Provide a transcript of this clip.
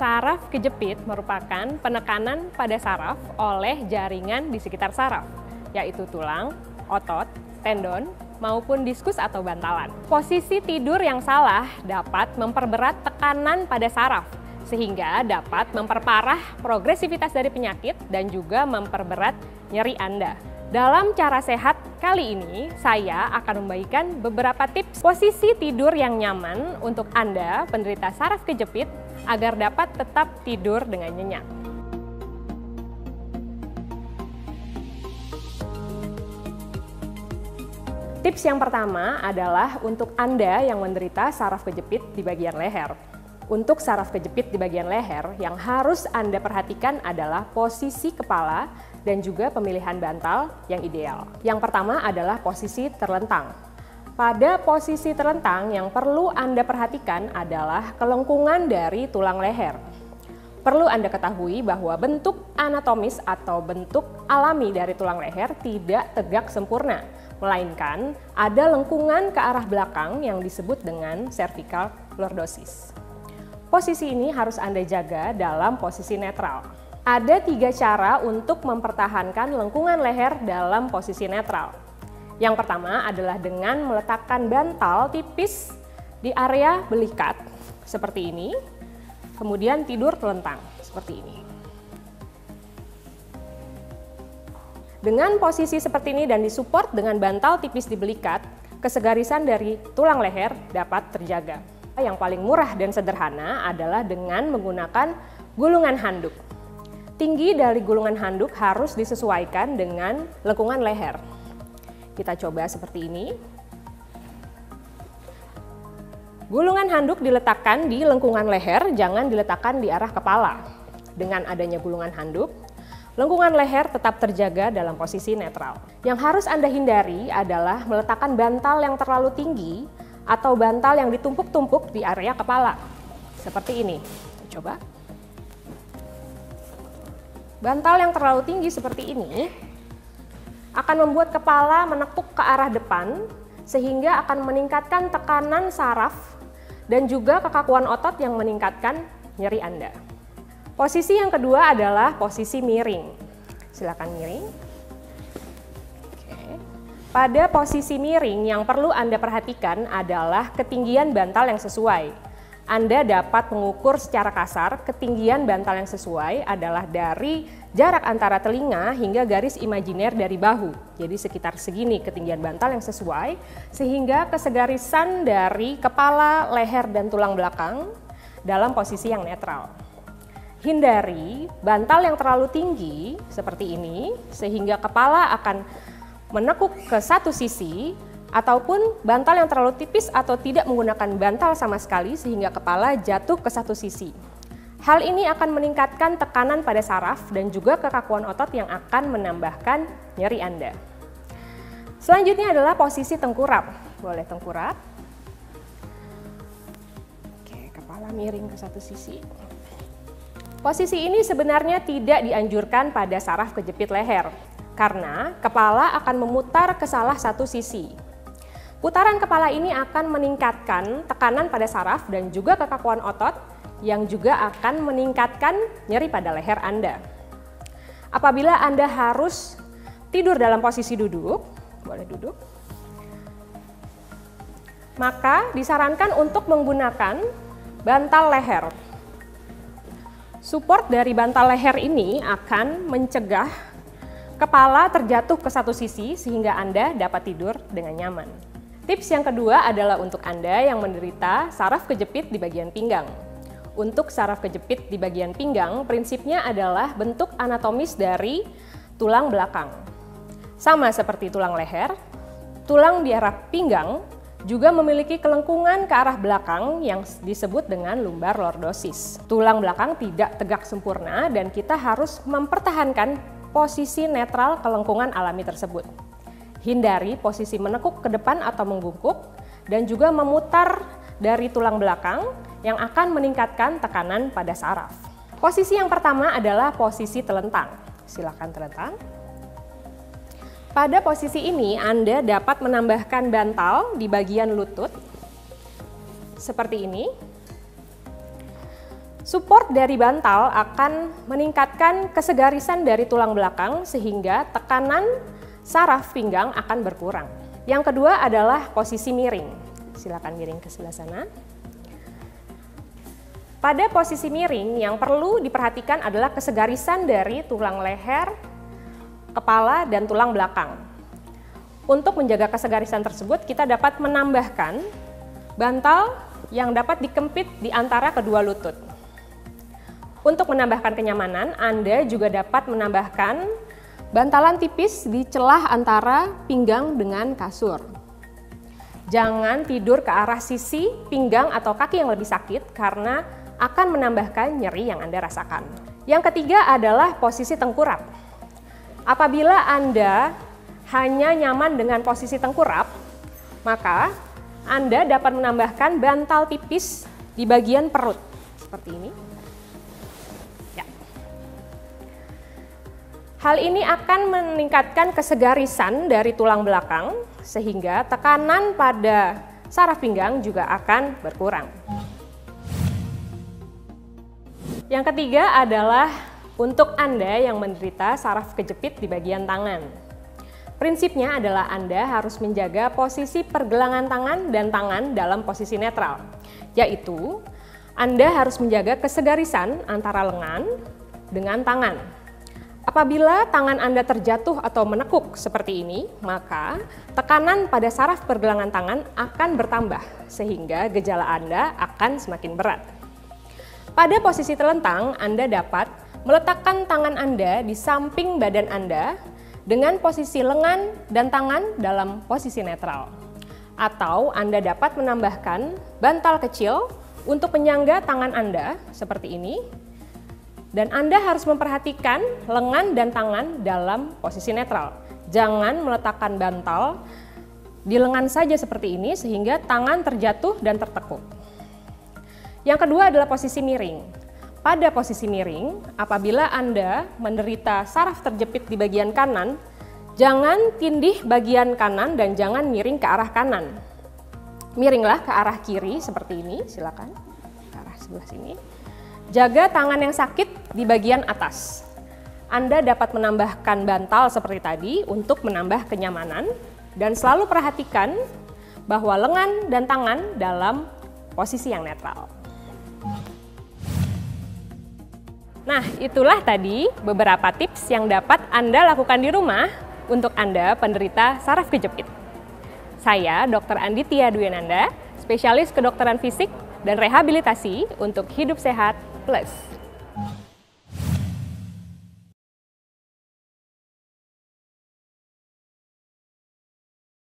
Saraf kejepit merupakan penekanan pada saraf oleh jaringan di sekitar saraf, yaitu tulang, otot, tendon, maupun diskus atau bantalan. Posisi tidur yang salah dapat memperberat tekanan pada saraf, sehingga dapat memperparah progresivitas dari penyakit dan juga memperberat nyeri Anda. Dalam cara sehat kali ini, saya akan membagikan beberapa tips posisi tidur yang nyaman untuk Anda penderita saraf kejepit agar dapat tetap tidur dengan nyenyak. Tips yang pertama adalah untuk Anda yang menderita saraf kejepit di bagian leher. Untuk saraf kejepit di bagian leher, yang harus Anda perhatikan adalah posisi kepala dan juga pemilihan bantal yang ideal. Yang pertama adalah posisi terlentang. Pada posisi terlentang, yang perlu Anda perhatikan adalah kelengkungan dari tulang leher. Perlu Anda ketahui bahwa bentuk anatomis atau bentuk alami dari tulang leher tidak tegak sempurna, melainkan ada lengkungan ke arah belakang yang disebut dengan cervical lordosis. Posisi ini harus Anda jaga dalam posisi netral. Ada 3 cara untuk mempertahankan lengkungan leher dalam posisi netral. Yang pertama adalah dengan meletakkan bantal tipis di area belikat, seperti ini. Kemudian tidur telentang, seperti ini. Dengan posisi seperti ini dan disupport dengan bantal tipis di belikat, kesegarisan dari tulang leher dapat terjaga. Yang paling murah dan sederhana adalah dengan menggunakan gulungan handuk. Tinggi dari gulungan handuk harus disesuaikan dengan lengkungan leher. Kita coba seperti ini. Gulungan handuk diletakkan di lengkungan leher, jangan diletakkan di arah kepala. Dengan adanya gulungan handuk, lengkungan leher tetap terjaga dalam posisi netral. Yang harus Anda hindari adalah meletakkan bantal yang terlalu tinggi atau bantal yang ditumpuk-tumpuk di area kepala. Seperti ini. Kita coba. Bantal yang terlalu tinggi seperti ini akan membuat kepala menekuk ke arah depan sehingga akan meningkatkan tekanan saraf dan juga kekakuan otot yang meningkatkan nyeri Anda. Posisi yang kedua adalah posisi miring. Silakan miring. Pada posisi miring yang perlu Anda perhatikan adalah ketinggian bantal yang sesuai. Anda dapat mengukur secara kasar ketinggian bantal yang sesuai adalah dari jarak antara telinga hingga garis imajiner dari bahu. Jadi sekitar segini ketinggian bantal yang sesuai sehingga kesegarisan dari kepala, leher, dan tulang belakang dalam posisi yang netral. Hindari bantal yang terlalu tinggi seperti ini sehingga kepala akan menekuk ke satu sisi ataupun bantal yang terlalu tipis atau tidak menggunakan bantal sama sekali sehingga kepala jatuh ke satu sisi. Hal ini akan meningkatkan tekanan pada saraf dan juga kekakuan otot yang akan menambahkan nyeri Anda. Selanjutnya adalah posisi tengkurap. Boleh tengkurap. Oke, kepala miring ke satu sisi. Posisi ini sebenarnya tidak dianjurkan pada saraf kejepit leher, karena kepala akan memutar ke salah satu sisi. Putaran kepala ini akan meningkatkan tekanan pada saraf dan juga kekakuan otot yang juga akan meningkatkan nyeri pada leher Anda. Apabila Anda harus tidur dalam posisi duduk, boleh duduk, maka disarankan untuk menggunakan bantal leher. Support dari bantal leher ini akan mencegah kepala terjatuh ke satu sisi sehingga Anda dapat tidur dengan nyaman. Tips yang kedua adalah untuk Anda yang menderita saraf kejepit di bagian pinggang. Untuk saraf kejepit di bagian pinggang, prinsipnya adalah bentuk anatomis dari tulang belakang. Sama seperti tulang leher, tulang di arah pinggang juga memiliki kelengkungan ke arah belakang yang disebut dengan lumbar lordosis. Tulang belakang tidak tegak sempurna dan kita harus mempertahankan posisi netral kelengkungan alami tersebut. Hindari posisi menekuk ke depan atau membungkuk dan juga memutar dari tulang belakang yang akan meningkatkan tekanan pada saraf. Posisi yang pertama adalah posisi telentang. Silakan telentang. Pada posisi ini Anda dapat menambahkan bantal di bagian lutut seperti ini. Support dari bantal akan meningkatkan kesegarisan dari tulang belakang sehingga tekanan saraf pinggang akan berkurang. Yang kedua adalah posisi miring. Silakan miring ke sebelah sana. Pada posisi miring yang perlu diperhatikan adalah kesegarisan dari tulang leher, kepala, dan tulang belakang. Untuk menjaga kesegarisan tersebut, kita dapat menambahkan bantal yang dapat dikempit di antara kedua lutut. Untuk menambahkan kenyamanan, Anda juga dapat menambahkan bantalan tipis di celah antara pinggang dengan kasur. Jangan tidur ke arah sisi pinggang atau kaki yang lebih sakit karena akan menambahkan nyeri yang Anda rasakan. Yang ketiga adalah posisi tengkurap. Apabila Anda hanya nyaman dengan posisi tengkurap, maka Anda dapat menambahkan bantal tipis di bagian perut, seperti ini. Hal ini akan meningkatkan kesegarisan dari tulang belakang sehingga tekanan pada saraf pinggang juga akan berkurang. Yang ketiga adalah untuk Anda yang menderita saraf kejepit di bagian tangan. Prinsipnya adalah Anda harus menjaga posisi pergelangan tangan dan tangan dalam posisi netral, yaitu Anda harus menjaga kesegarisan antara lengan dengan tangan. Apabila tangan Anda terjatuh atau menekuk seperti ini, maka tekanan pada saraf pergelangan tangan akan bertambah sehingga gejala Anda akan semakin berat. Pada posisi terlentang, Anda dapat meletakkan tangan Anda di samping badan Anda dengan posisi lengan dan tangan dalam posisi netral. Atau Anda dapat menambahkan bantal kecil untuk penyangga tangan Anda seperti ini. Dan Anda harus memperhatikan lengan dan tangan dalam posisi netral. Jangan meletakkan bantal di lengan saja seperti ini sehingga tangan terjatuh dan tertekuk. Yang kedua adalah posisi miring. Pada posisi miring, apabila Anda menderita saraf terjepit di bagian kanan, jangan tindih bagian kanan dan jangan miring ke arah kanan. Miringlah ke arah kiri seperti ini, silakan. Ke arah sebelah sini. Jaga tangan yang sakit di bagian atas. Anda dapat menambahkan bantal seperti tadi untuk menambah kenyamanan dan selalu perhatikan bahwa lengan dan tangan dalam posisi yang netral. Nah, itulah tadi beberapa tips yang dapat Anda lakukan di rumah untuk Anda penderita saraf kejepit. Saya Dr. Anditya Dwiananda, spesialis kedokteran fisik dan rehabilitasi untuk hidup sehat plus.